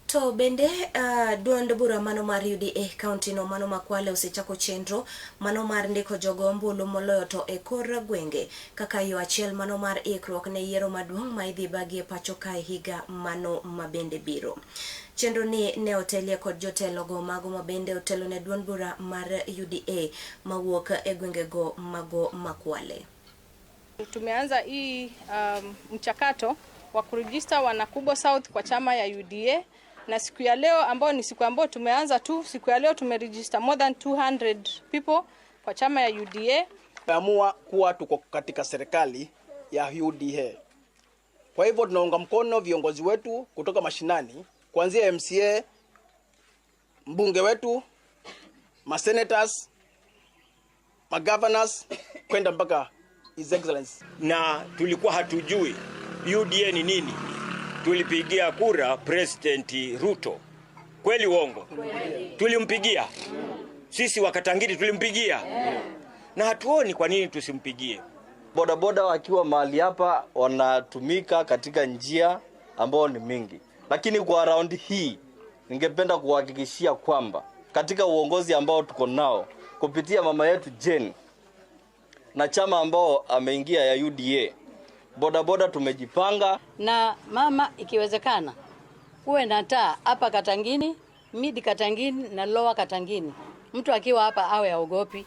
To bende duond bura mano mar UDA county no mano makwale osechako chenro mano mar ndiko jogo ombulu moloyo to e kor gwenge kaka yo achiel mano mar ikruok ne yiero maduong' ma idhi bagi e pacho kae higa mano mabende biro. Chenro ni ne otelie kod jotelo go mago mabende otelo ne duond bura mar UDA mawuok e gwenge go mago makwale. Tumeanza hii mchakato wa kurejista wanakubwa South kwa chama ya UDA, na siku ya leo ambao ni siku ambayo tumeanza tu, siku ya leo tumeregister more than 200 people kwa chama ya UDA. Tumeamua kuwa tuko katika serikali ya UDA. Kwa hivyo tunaunga mkono viongozi wetu kutoka mashinani, kuanzia MCA, mbunge wetu, masenators, magovernors, kwenda mpaka His Excellency. Na tulikuwa hatujui UDA ni nini. Tulipigia kura President Ruto. Kweli uongo? Tulimpigia. Sisi Wakatangiri tulimpigia. Na hatuoni kwa nini tusimpigie. Bodaboda wakiwa mahali hapa wanatumika katika njia ambao ni mingi. Lakini kwa round hii ningependa kuhakikishia kwamba katika uongozi ambao tuko nao kupitia mama yetu Jane na chama ambao ameingia ya UDA, bodaboda tumejipanga. Na mama ikiwezekana uwe na taa hapa Katangini, mid Katangini na lower Katangini. Mtu akiwa hapa awe haogopi.